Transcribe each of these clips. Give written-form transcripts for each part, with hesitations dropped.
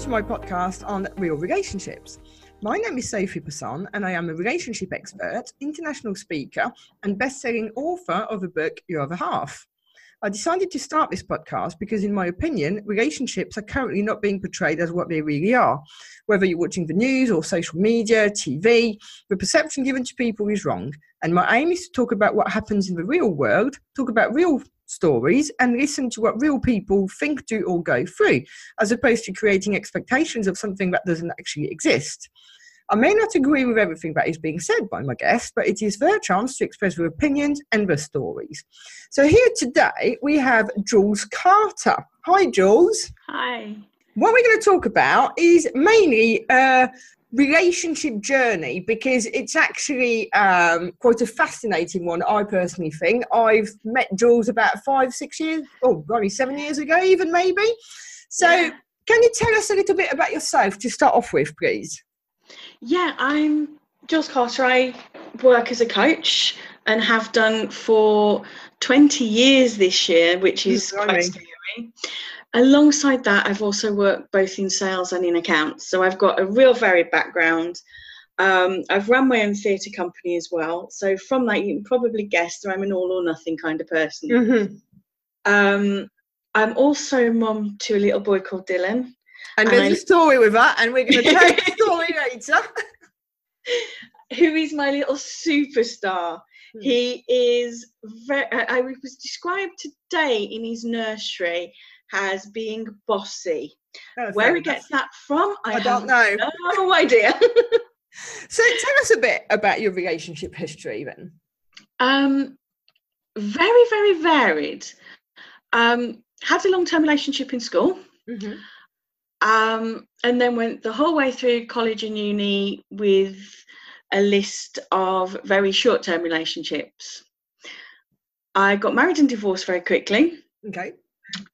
to my podcast on real relationships. My name is Sophie Passon and I am a relationship expert, international speaker and best-selling author of the book Your Other Half. I decided to start this podcast because, in my opinion, relationships are currently not being portrayed as what they really are. Whether you're watching the news or social media, TV, the perception given to people is wrong. And my aim is to talk about what happens in the real world, talk about real stories, and listen to what real people think, do, or go through, as opposed to creating expectations of something that doesn't actually exist. I may not agree with everything that is being said by my guests, but it is their chance to express their opinions and their stories. So here today, we have Jules Carter. Hi, Jules. Hi. What we're going to talk about is mainly a relationship journey, because it's actually quite a fascinating one, I personally think. I've met Jules about 5-6 years, 7 years ago even, maybe. So Can you tell us a little bit about yourself to start off with, please? Yeah, I'm Jules Carter. I work as a coach and have done for 20 years this year, which is quite scary. Alongside that, I've also worked both in sales and in accounts. So I've got a real varied background. I've run my own theatre company as well. So from that, you can probably guess that I'm an all or nothing kind of person. Mm-hmm. I'm also mum to a little boy called Dylan. And there's a story with that, and we're going to tell the story later. Who is my little superstar. He is I was described today in his nursery as being bossy. Where he gets that from, I don't know. No idea. So tell us a bit about your relationship history then. Very, very varied. Had a long-term relationship in school. Mm-hmm. And then went the whole way through college and uni with a list of very short-term relationships. I got married and divorced very quickly. Okay.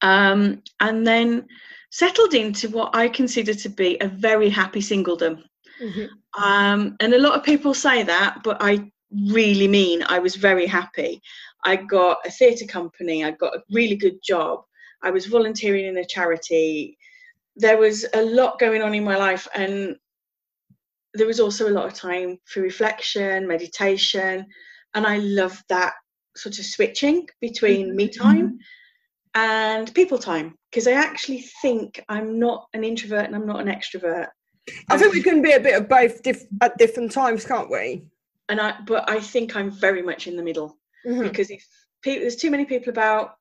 And then settled into what I consider to be a very happy singledom. Mm-hmm. And a lot of people say that, but I really mean I was very happy. I got a theatre company. I got a really good job. I was volunteering in a charity. There was a lot going on in my life, and there was also a lot of time for reflection, meditation, and I loved that sort of switching between me time and people time, because I actually think I'm not an introvert and I'm not an extrovert. I think we can be a bit of both at different times, can't we? But I think I'm very much in the middle, because if there's too many people about,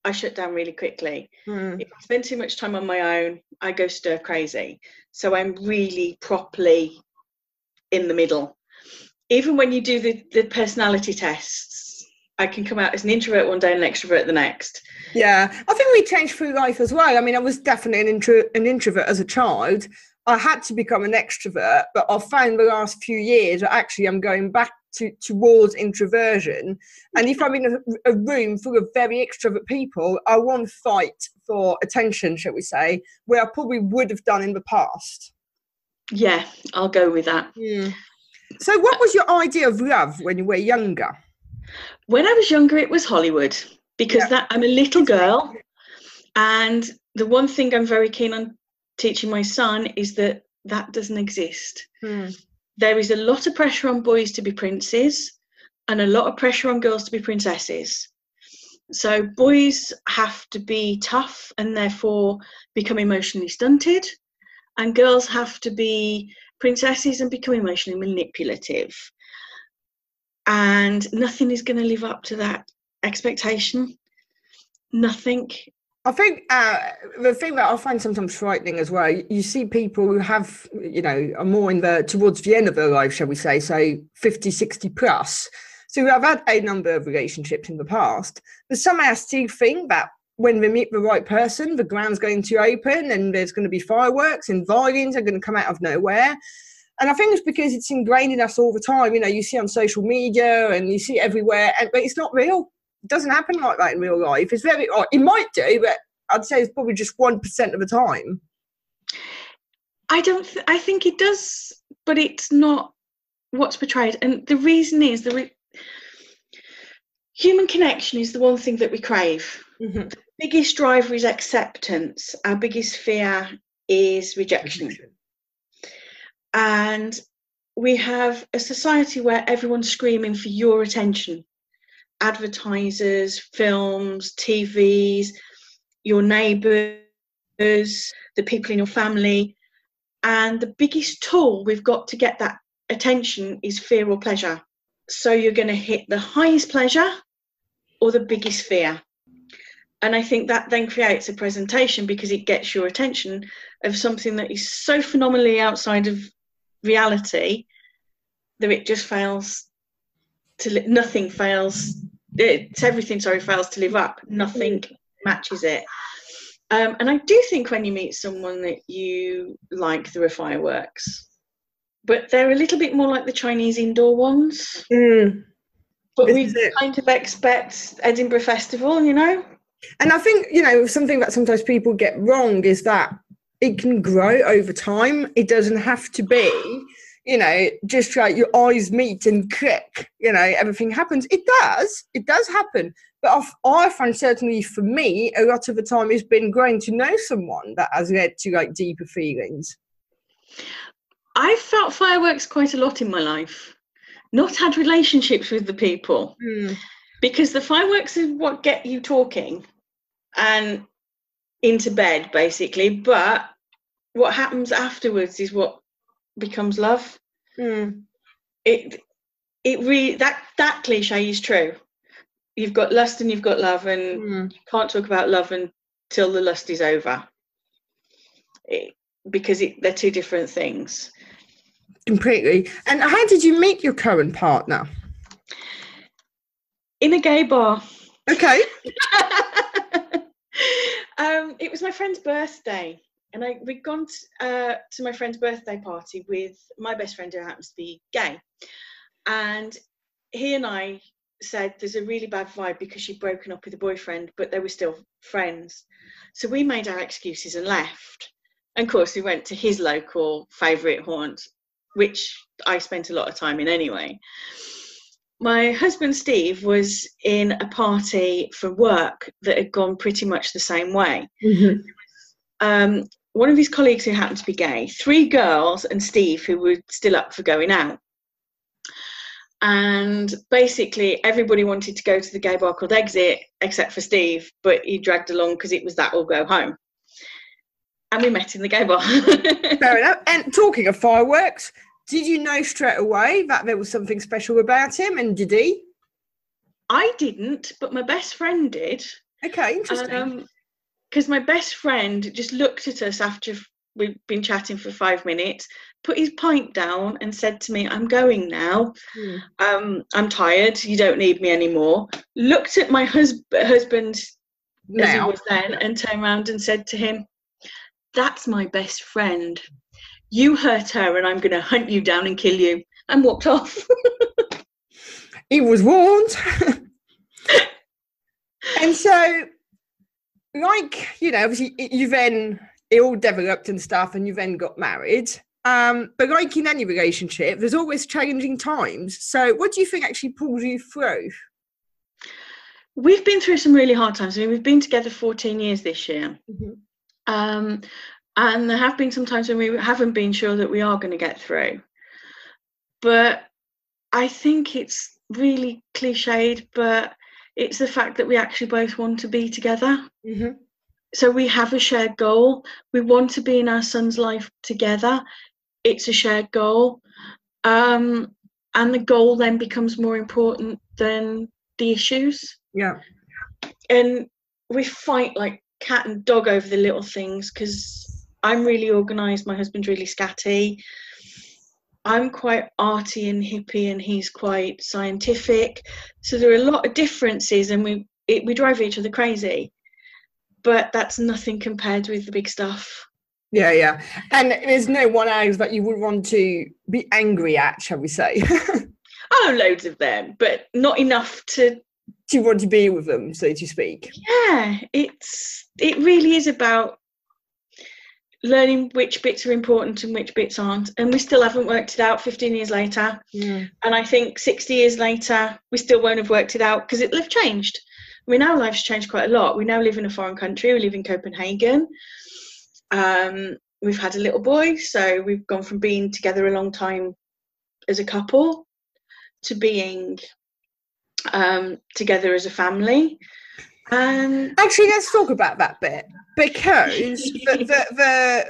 I shut down really quickly. If I spend too much time on my own, I go stir crazy. So I'm really properly in the middle. Even when you do the personality tests, I can come out as an introvert one day and an extrovert the next. Yeah, I think we change through life as well. I mean, I was definitely an introvert as a child. I had to become an extrovert, but I've found the last few years that actually I'm going back towards introversion. And if I'm in a room full of very extrovert people, I won't fight for attention, shall we say, where I probably would have done in the past. Yeah, I'll go with that. So what was your idea of love when you were younger? When I was younger, it was Hollywood, because I'm a little girl. And the one thing I'm very keen on teaching my son is that doesn't exist. There is a lot of pressure on boys to be princes and a lot of pressure on girls to be princesses. So boys have to be tough and therefore become emotionally stunted, and girls have to be princesses and become emotionally manipulative. And nothing is going to live up to that expectation. Nothing. I think the thing that I find sometimes frightening as well, you see people who have, are more towards the end of their life, shall we say, so 50, 60 plus. So I've had a number of relationships in the past, but somehow I still think that when they meet the right person, the ground's going to open and there's going to be fireworks and violins are going to come out of nowhere. And I think it's because it's ingrained in us all the time. You see on social media and you see it everywhere, but it's not real. It doesn't happen like that in real life. It's it might do, but I'd say it's probably just 1% of the time. I think it does, but it's not what's portrayed. And the reason is human connection is the one thing that we crave. The biggest driver is acceptance. Our biggest fear is rejection. And we have a society where everyone's screaming for your attention. Advertisers, films, TVs, your neighbours, the people in your family. And the biggest tool we've got to get that attention is fear or pleasure. So you're going to hit the highest pleasure or the biggest fear. And I think that then creates a presentation because it gets your attention of something that is so phenomenally outside of reality that it just fails to nothing fails. Everything fails to live up. Nothing matches it. And I do think when you meet someone that you like, there are fireworks, but they're a little bit more like the Chinese indoor ones. But we kind of expect Edinburgh Festival, you know. And I think, you know, something that sometimes people get wrong is that it can grow over time. It doesn't have to be, you know, just like your eyes meet and click, you know, everything happens. It does happen. But I find certainly for me, a lot of the time it's been growing to know someone that has led to like deeper feelings. I've felt fireworks quite a lot in my life, not had relationships with the people, because the fireworks is what get you talking and into bed, basically. But what happens afterwards is what becomes love. It really, that cliche is true. You've got lust and you've got love, and you can't talk about love until the lust is over, because they're two different things. Completely. And how did you meet your current partner? In a gay bar. Okay. It was my friend's birthday, and we'd gone to my friend's birthday party with my best friend who happens to be gay, and he and I said there's a really bad vibe because she'd broken up with a boyfriend, but they were still friends. So we made our excuses and left. And of course we went to his local favourite haunt, which I spent a lot of time in anyway. My husband Steve was in a party for work that had gone pretty much the same way. One of his colleagues who happened to be gay, 3 girls and Steve who were still up for going out. And basically everybody wanted to go to the gay bar called Exit except for Steve, but he dragged along because it was that or go home. And we met in the gay bar. Fair enough. And talking of fireworks, did you know straight away that there was something special about him, and did he? I didn't, but my best friend did. Okay, interesting. Because my best friend just looked at us after we'd been chatting for 5 minutes, put his pint down and said to me, I'm going now. I'm tired. You don't need me anymore. Looked at my husband now, as he was then, and turned around and said to him, that's my best friend. You hurt her and I'm going to hunt you down and kill you. And walked off. He was warned. And so, like, you know, obviously you then, it all developed and stuff and you then got married. But like in any relationship, there's always challenging times. So what do you think actually pulls you through? We've been through some really hard times. I mean, we've been together 14 years this year. And there have been some times when we haven't been sure that we are going to get through. But I think it's really cliched, but it's the fact that we actually both want to be together. So we have a shared goal. We want to be in our son's life together. It's a shared goal. And the goal then becomes more important than the issues. Yeah. And we fight like cat and dog over the little things because I'm really organised. My husband's really scatty. I'm quite arty and hippie and he's quite scientific. So there are a lot of differences and we drive each other crazy. But that's nothing compared with the big stuff. Yeah. And there's no one else that you would want to be angry at, shall we say? Oh, loads of them, but not enough to want to be with them, so to speak. Yeah, it really is about learning which bits are important and which bits aren't. And we still haven't worked it out 15 years later. And I think 60 years later, we still won't have worked it out because it'll have changed. I mean, our life's changed quite a lot. We now live in a foreign country. We live in Copenhagen. we've had a little boy, so we've gone from being together a long time as a couple to being together as a family. And actually, let's talk about that bit, because the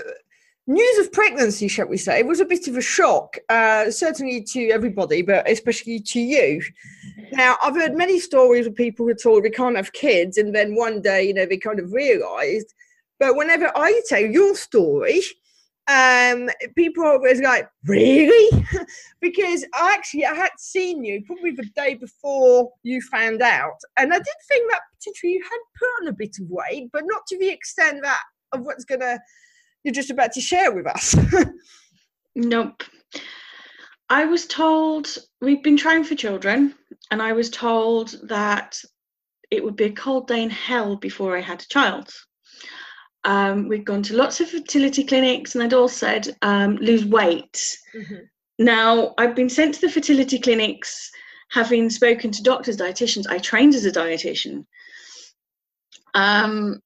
news of pregnancy, shall we say, was a bit of a shock, certainly to everybody, but especially to you. Now, I've heard many stories of people who told they can't have kids, and then one day, they kind of realised. But whenever I tell your story, people are always like, really? Because I had seen you probably the day before you found out, and I did think that potentially you had put on a bit of weight, but not to the extent that of what's you're just about to share with us. Nope. I was told, we've been trying for children, and I was told that it would be a cold day in hell before I had a child. We'd gone to lots of fertility clinics, and they'd all said, lose weight. Mm-hmm. Now, I've been sent to the fertility clinics, having spoken to doctors, dietitians. I trained as a dietitian. And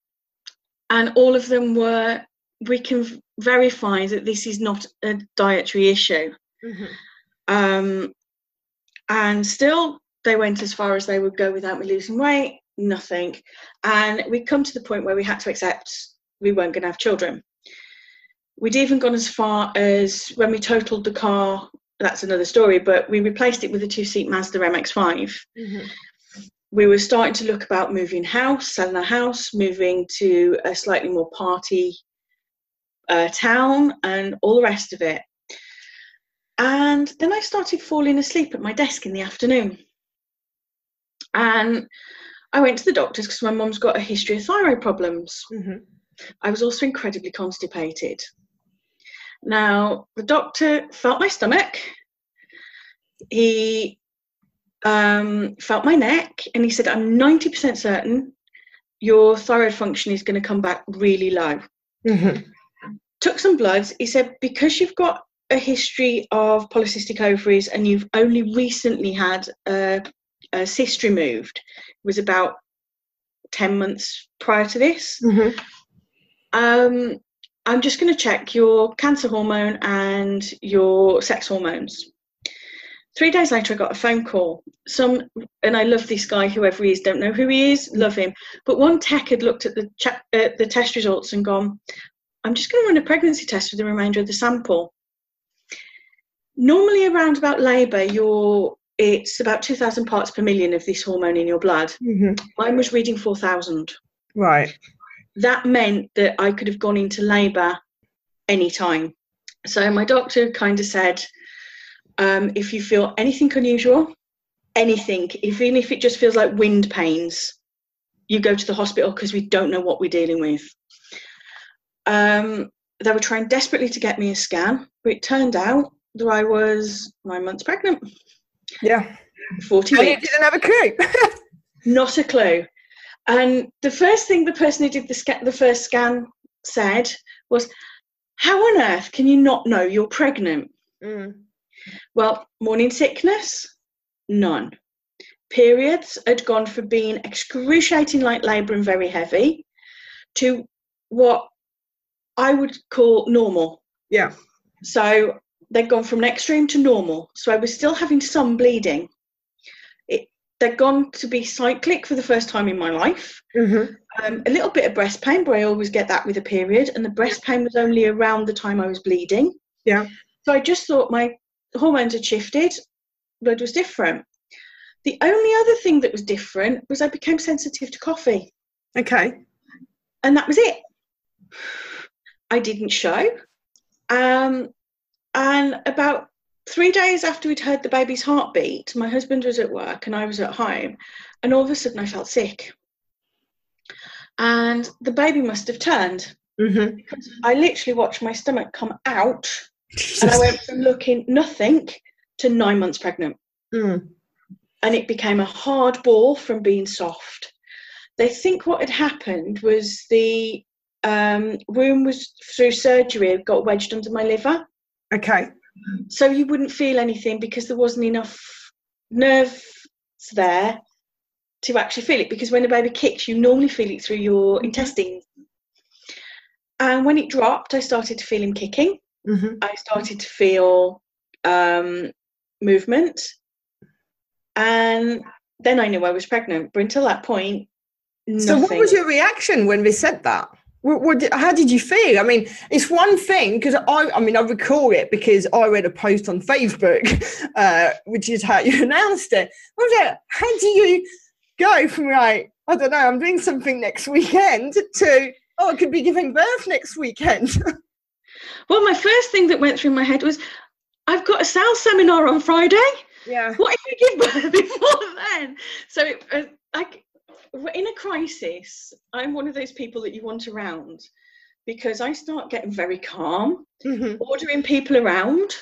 all of them were, we can verify that this is not a dietary issue. Mm-hmm. And still, they went as far as they would go without me losing weight, nothing. And we'd come to the point where we had to accept we weren't going to have children. We'd even gone as far as when we totaled the car, that's another story, but we replaced it with a 2-seat Mazda MX-5. Mm-hmm. We were starting to look about moving house, selling our house, moving to a slightly more party town, and all the rest of it. And then I started falling asleep at my desk in the afternoon. And I went to the doctors because my mum's got a history of thyroid problems. Mm-hmm. I was also incredibly constipated. Now, the doctor felt my stomach. He felt my neck, and he said, I'm 90% certain your thyroid function is going to come back really low. Mm-hmm. Took some bloods. He said, because you've got a history of polycystic ovaries and you've only recently had a cyst removed, it was about 10 months prior to this. Mm-hmm. I'm just going to check your cancer hormone and your sex hormones. 3 days later, I got a phone call. And I love this guy, whoever he is, don't know who he is, love him. But one tech had looked at the test results and gone, I'm just going to run a pregnancy test for the remainder of the sample. Normally around about labour, it's about 2,000 parts per million of this hormone in your blood. Mm-hmm. Mine was reading 4,000. Right. That meant that I could have gone into labour anytime. So my doctor kind of said, if you feel anything unusual, anything, even if it just feels like wind pains, you go to the hospital because we don't know what we're dealing with. They were trying desperately to get me a scan, but it turned out that I was 9 months pregnant. Yeah. 40 weeks. And you didn't have a clue. Not a clue. And the first thing the person who did the first scan said was, how on earth can you not know you're pregnant? Mm. Well, morning sickness, none. Periods had gone from being excruciating like labour and very heavy to what I would call normal. Yeah. So they'd gone from an extreme to normal. So I was still having some bleeding. They'd gone to be cyclic for the first time in my life. Mm-hmm. A little bit of breast pain, but I always get that with a period. And the breast pain was only around the time I was bleeding. Yeah. So I just thought my hormones had shifted. Blood was different. The only other thing that was different was I became sensitive to coffee. Okay. And that was it. I didn't show. And about 3 days after we'd heard the baby's heartbeat, my husband was at work and I was at home, and all of a sudden I felt sick. And the baby must have turned. Mm-hmm. Because I literally watched my stomach come out, and I went from looking nothing to 9 months pregnant. Mm. And it became a hard ball from being soft. They think what had happened was the womb was, through surgery, got wedged under my liver. Okay. So you wouldn't feel anything because there wasn't enough nerves there to actually feel it. Because when a baby kicks, you normally feel it through your intestines. And when it dropped, I started to feel him kicking. I started to feel movement. And then I knew I was pregnant. But until that point, nothing. So what was your reaction when they said that? How did you feel? I mean, it's one thing, because I recall it because I read a post on Facebook, which is how you announced it. I was like, how do you go from like, I don't know, I'm doing something next weekend to, I could be giving birth next weekend? Well, my first thing that went through my head was, I've got a sales seminar on Friday. Yeah. What if you give birth before then? So in a crisis, I'm one of those people that you want around, because I start getting very calm, ordering people around,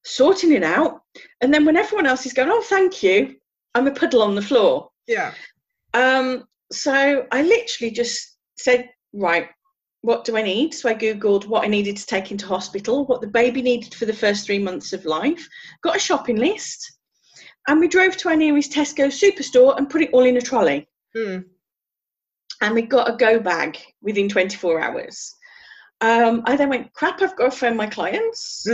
sorting it out. And then when everyone else is going, oh, thank you, I'm a puddle on the floor. Yeah. So I literally just said, right, what do I need? So I Googled what I needed to take into hospital, what the baby needed for the first 3 months of life, got a shopping list, and we drove to our nearest Tesco superstore and put it all in a trolley. And we got a go bag within 24 hours. I then went, crap, I've got to phone my clients.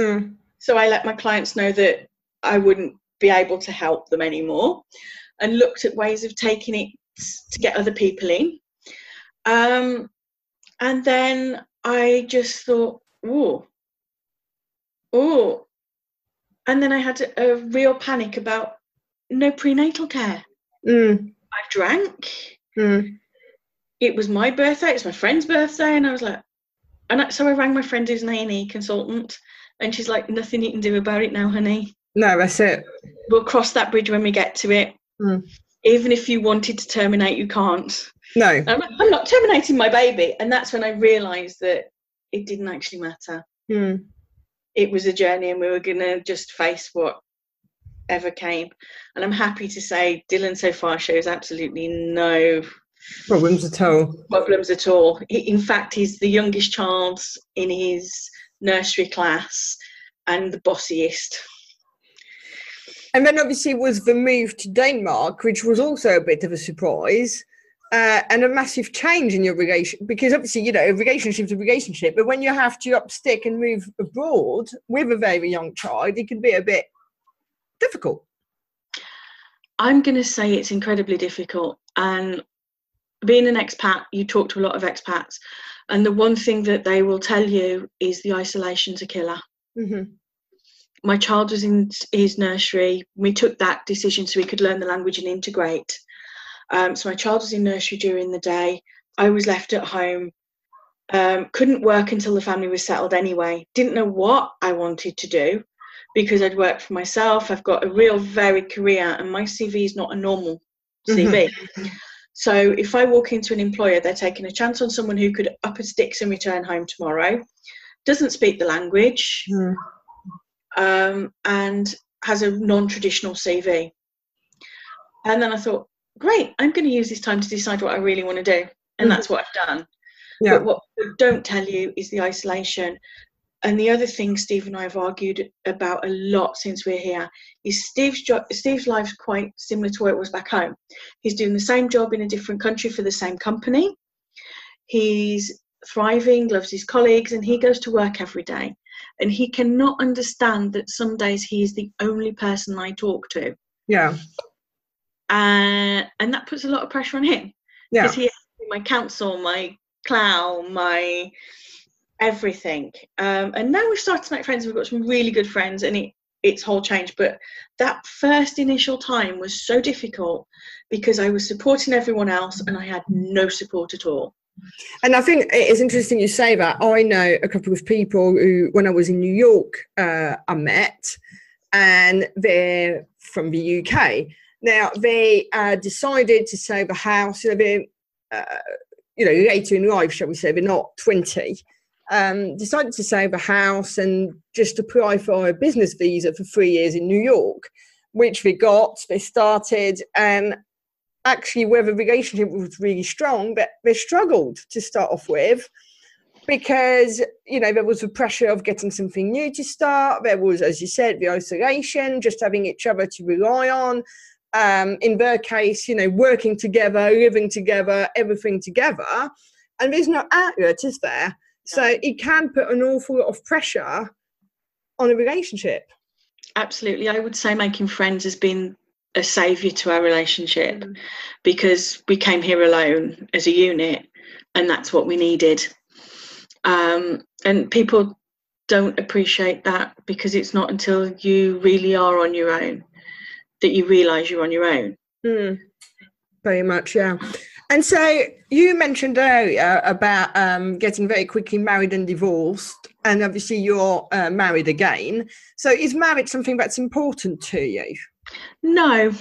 So I let my clients know that I wouldn't be able to help them anymore, and looked at ways of taking it to get other people in. And then I just thought, oh. And then I had a real panic about no prenatal care. I drank. It was my birthday, it was my friend's birthday, and I was like, so I rang my friend who's an A&E consultant, and she's like, nothing you can do about it now, honey. No, that's it. We'll cross that bridge when we get to it. Even if you wanted to terminate, you can't. No. I'm not terminating my baby. And that's when I realised that it didn't actually matter. It was a journey, and we were going to just face whatever came. And I'm happy to say Dylan so far shows absolutely no problems at all. In fact, he's the youngest child in his nursery class and the bossiest. And then obviously was the move to Denmark, which was also a bit of a surprise, and a massive change in your relation, because obviously, you know, a relationship's a relationship, but when you have to upstick and move abroad with a very young child, it can be a bit difficult. I'm going to say it's incredibly difficult. And being an expat, you talk to a lot of expats, and the one thing that they will tell you is the isolation's a killer. My child was in his nursery. We took that decision so he could learn the language and integrate. So my child was in nursery during the day. I was left at home. Couldn't work until the family was settled anyway. Didn't know what I wanted to do, because I'd worked for myself. I've got a real varied career, and my CV is not a normal CV. So if I walk into an employer, they're taking a chance on someone who could up his sticks and return home tomorrow, doesn't speak the language, and has a non-traditional CV. And then I thought, great, I'm going to use this time to decide what I really want to do. And that's what I've done. But what I don't tell you is the isolation. And the other thing Steve and I have argued about a lot since we're here is Steve's life's quite similar to where it was back home. He's doing the same job in a different country for the same company. He's thriving, loves his colleagues, and he goes to work every day. And he cannot understand that some days he is the only person I talk to. Yeah. And that puts a lot of pressure on him. Yeah. Because he has to be my counsel, my clown, my everything. And now we've started to make friends. We've got some really good friends, and it's whole changed. But that first initial time was so difficult because I was supporting everyone else and I had no support at all. And I think it's interesting you say that. I know a couple of people who, when I was in New York, I met, and they're from the UK. Now, they decided to save a house. They're, later in life, shall we say, they're not 20. Decided to save a house and just apply for a business visa for 3 years in New York, which they got. They started, and actually where the relationship was really strong, but they struggled to start off with because, there was the pressure of getting something new to start. There was, as you said, the isolation, just having each other to rely on. In their case, working together, living together, everything together. And there's no outlet, is there? So it can put an awful lot of pressure on a relationship. Absolutely. I would say making friends has been a saviour to our relationship, because we came here alone as a unit, and that's what we needed. And people don't appreciate that, because it's not until you really are on your own that you realise you're on your own. Very much, yeah. And so you mentioned earlier about getting very quickly married and divorced, and obviously you're married again. So is marriage something that's important to you? No.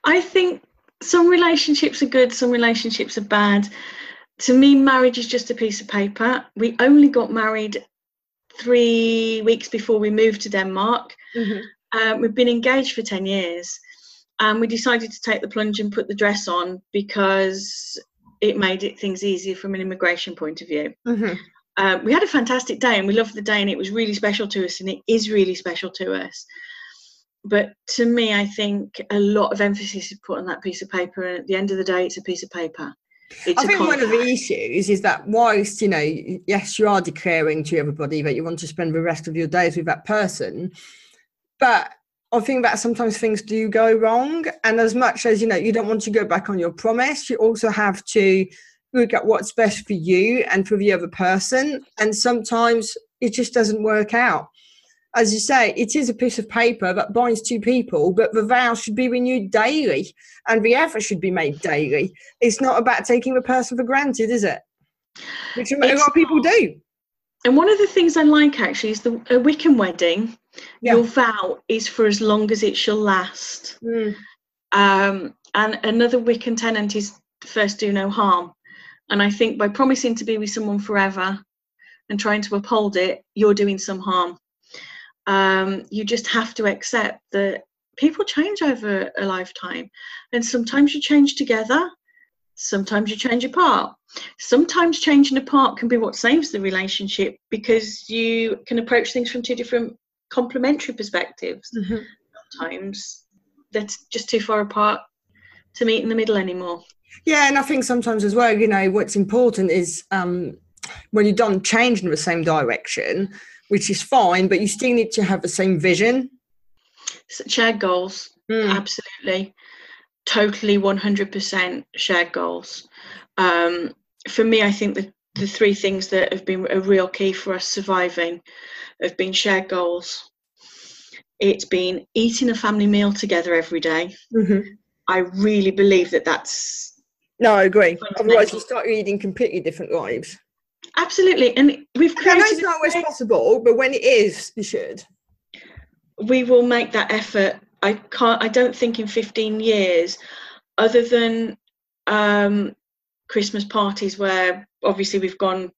I think some relationships are good, some relationships are bad. To me, marriage is just a piece of paper. We only got married 3 weeks before we moved to Denmark. We've been engaged for 10 years. And we decided to take the plunge and put the dress on because it made things easier from an immigration point of view. We had a fantastic day, and we loved the day, and it was really special to us, and it is really special to us. But to me, I think a lot of emphasis is put on that piece of paper, and at the end of the day, it's a piece of paper. I think one of the issues is that whilst, yes, you are declaring to everybody that you want to spend the rest of your days with that person, but I think that sometimes things do go wrong. And as much as, you don't want to go back on your promise, you also have to look at what's best for you and for the other person. And sometimes it just doesn't work out. As you say, it is a piece of paper that binds two people, but the vows should be renewed daily and the effort should be made daily. It's not about taking the person for granted, is it? Which a lot of people do. And one of the things I like, actually, is a Wiccan wedding. Your vow is for as long as it shall last. And another Wiccan tenet is first do no harm. And I think by promising to be with someone forever and trying to uphold it, you're doing some harm. You just have to accept that people change over a lifetime, and sometimes you change together, sometimes you change apart. Sometimes changing apart can be what saves the relationship, because you can approach things from two different complementary perspectives. Sometimes that's just too far apart to meet in the middle anymore. Yeah, and I think sometimes as well, what's important is when you don't change in the same direction, which is fine, but you still need to have the same vision. Shared goals, absolutely. Totally 100% shared goals. For me, I think the three things that have been a real key for us surviving have been shared goals. It's been eating a family meal together every day. I really believe that's... No, I agree. Otherwise you start leading completely different lives. Absolutely. And we've created... I know it's not always possible, but when it is, you should. We will make that effort. I don't think in 15 years, other than Christmas parties where obviously we've gone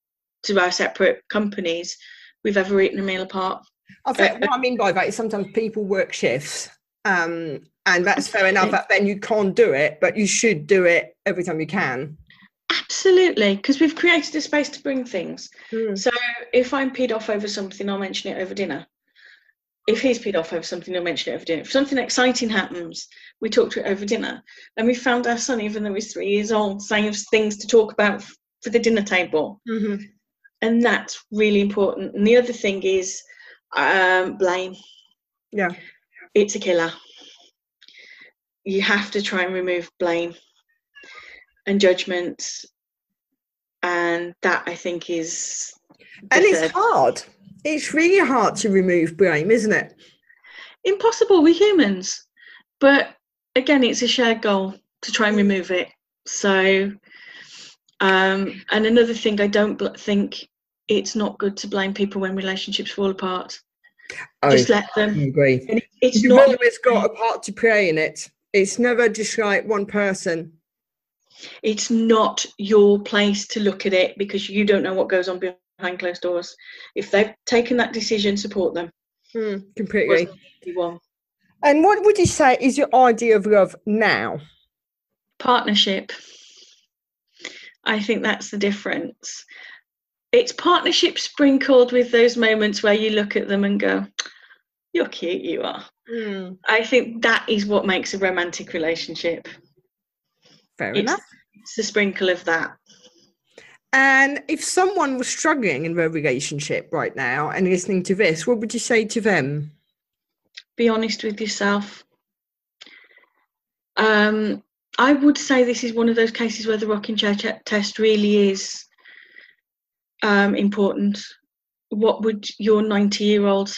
to our separate companies, we've ever eaten a meal apart. I think what I mean by that is sometimes people work shifts, and that's fair enough. That then you can't do it, but you should do it every time you can. Absolutely, because we've created a space to bring things. So if I'm peed off over something, I'll mention it over dinner. If he's peed off over something, he'll mention it over dinner. If something exciting happens, we talk to it over dinner. And we found our son, even though he's 3 years old, saying things to talk about for the dinner table. And that's really important. And the other thing is blame. Yeah. It's a killer. You have to try and remove blame and judgment. And that, I think, is... And it's hard. It's really hard to remove blame, isn't it? Impossible. We're humans. But again, it's a shared goal to try and remove it. So, and another thing, I don't think it's not good to blame people when relationships fall apart. Just let them. I agree. You've always got a part to play in it. It's never just like one person. It's not your place to look at it, because you don't know what goes on behind closed doors. If they've taken that decision, support them. Completely. And what would you say is your idea of love now? Partnership. I think that's the difference. It's partnership sprinkled with those moments where you look at them and go, you're cute, you are. I think that is what makes a romantic relationship. Fair enough. It's the sprinkle of that. And if someone was struggling in their relationship right now and listening to this, what would you say to them? Be honest with yourself. I would say this is one of those cases where the rocking chair test really is important. What would your 90-year-old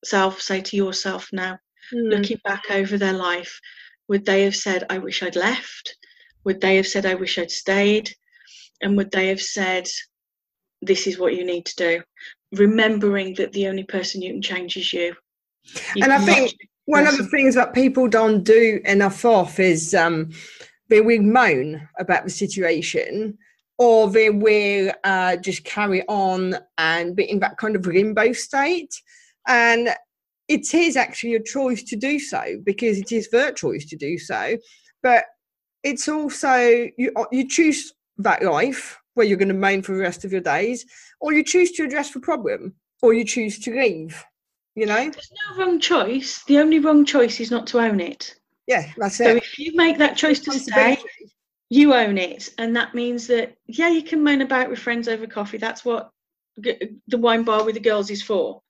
self say to yourself now? Looking back over their life, would they have said, I wish I'd left? Would they have said, I wish I'd stayed? And would they have said, this is what you need to do? Remembering that the only person you can change is you. And I think one of the things that people don't do enough of is they will moan about the situation, or they will just carry on and be in that kind of limbo state. And it is actually a choice to do so, because it is their choice to do so. But it's also, you choose that life where you're going to moan for the rest of your days, or you choose to address the problem, or you choose to leave. You know, there's no wrong choice. The only wrong choice is not to own it. Yeah, that's it. So if you make that choice to stay, you own it. And that means that, yeah, you can moan about with friends over coffee. That's what the wine bar with the girls is for.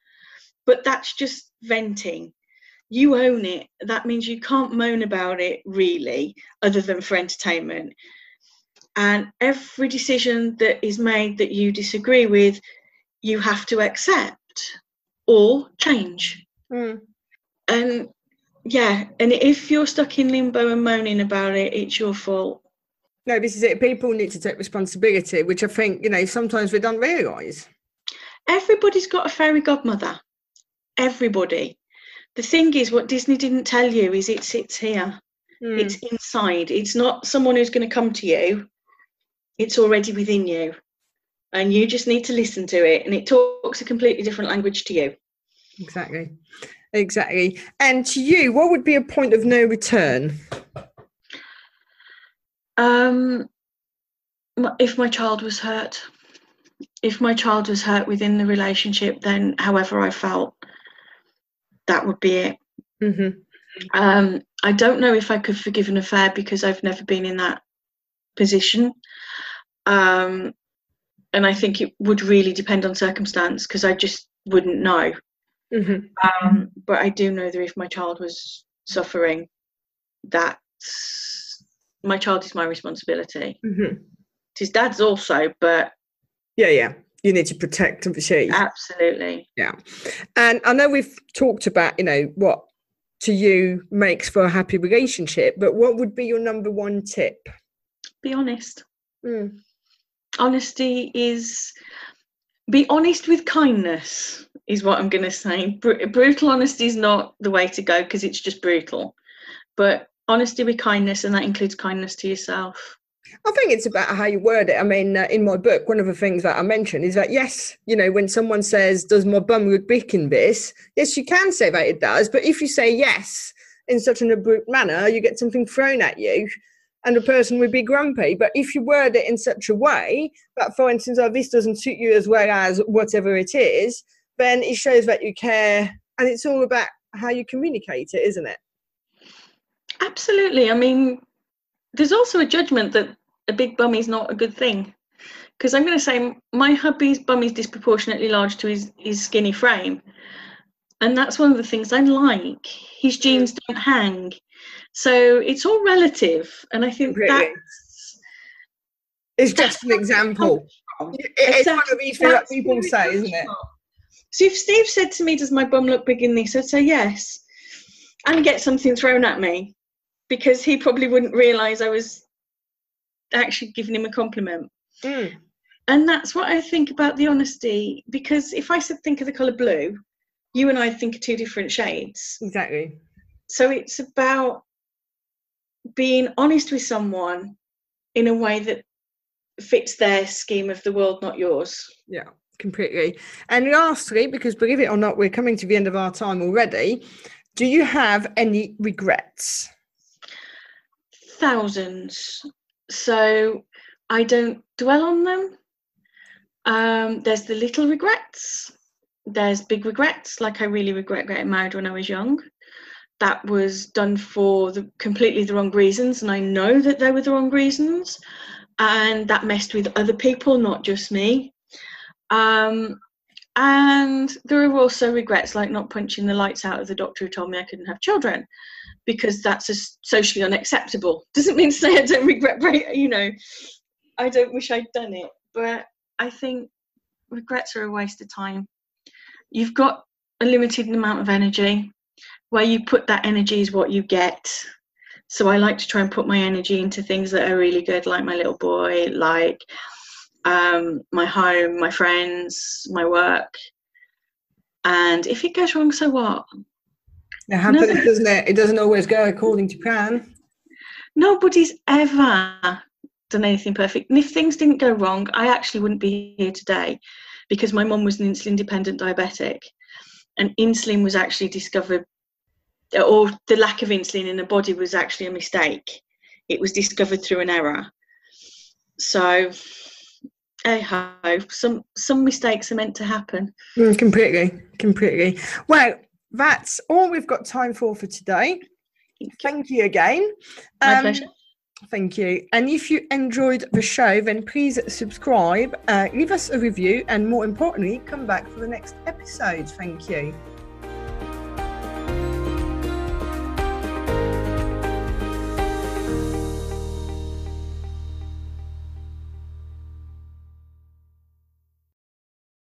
But that's just venting. You own it. That means you can't moan about it, really, other than for entertainment. And every decision that is made that you disagree with, you have to accept or change. And yeah, and if you're stuck in limbo and moaning about it, it's your fault. No, this is it. People need to take responsibility, which I think, you know, sometimes we don't realise. Everybody's got a fairy godmother. Everybody. The thing is, what Disney didn't tell you is it sits here. It's inside. It's not someone who's going to come to you. It's already within you. And you just need to listen to it. And it talks a completely different language to you. Exactly. And to you, what would be a point of no return? If my child was hurt. If my child was hurt within the relationship, then however I felt, that would be it. I don't know if I could forgive an affair because I've never been in that position. And I think it would really depend on circumstance, because I just wouldn't know. But I do know that if my child was suffering, my child is my responsibility. His dad's also, but yeah, you need to protect and see. Absolutely. Yeah. And I know we've talked about, you know, what to you makes for a happy relationship, but what would be your number one tip? Be honest. Honesty is, be honest with kindness is what I'm going to say. Brutal honesty is not the way to go, because it's just brutal. But honesty with kindness, and that includes kindness to yourself. I think it's about how you word it. I mean, in my book, one of the things that I mentioned is that, yes, you know, when someone says, does my bum look big in this? Yes, you can say that it does. But if you say yes in such an abrupt manner, you get something thrown at you and the person would be grumpy. But if you word it in such a way that, for instance, oh, this doesn't suit you as well as whatever it is, then it shows that you care. And it's all about how you communicate it, isn't it? Absolutely. I mean, there's also a judgment that a big bum is not a good thing, because I'm going to say my hubby's bum is disproportionately large to his skinny frame, and that's one of the things I like. His jeans don't hang, so it's all relative, and I think it's just an example. It's one of these things that people say, isn't it? So if Steve said to me, does my bum look big in this, I'd say yes, and get something thrown at me, because he probably wouldn't realise I was actually giving him a compliment. And that's what I think about the honesty, because if I said think of the colour blue, you and I think of two different shades. Exactly. So it's about being honest with someone in a way that fits their scheme of the world, not yours. Yeah, completely. And lastly, because believe it or not, we're coming to the end of our time already, do you have any regrets? Thousands. So I don't dwell on them. There's the little regrets. There's big regrets, like I really regret getting married when I was young. That was done for completely the wrong reasons, and I know that they were the wrong reasons. and that messed with other people, not just me. And there are also regrets, like not punching the lights out of the doctor who told me I couldn't have children, because that's socially unacceptable. Doesn't mean to say I don't regret, I don't wish I'd done it, but I think regrets are a waste of time. You've got a limited amount of energy. Where you put that energy is what you get. So I like to try and put my energy into things that are really good, like my little boy, like my home, my friends, my work. And if it goes wrong, so what? It happens, doesn't it? It doesn't always go according to plan. Nobody's ever done anything perfect. And if things didn't go wrong, I actually wouldn't be here today, because my mum was an insulin-dependent diabetic, and insulin was actually discovered, or the lack of insulin in the body was actually a mistake. It was discovered through an error. So, hey ho, some mistakes are meant to happen. Completely. Well, that's all we've got time for today. Thank you again. My pleasure. Thank you. And if you enjoyed the show, then please subscribe, leave us a review, and more importantly, come back for the next episode. Thank you.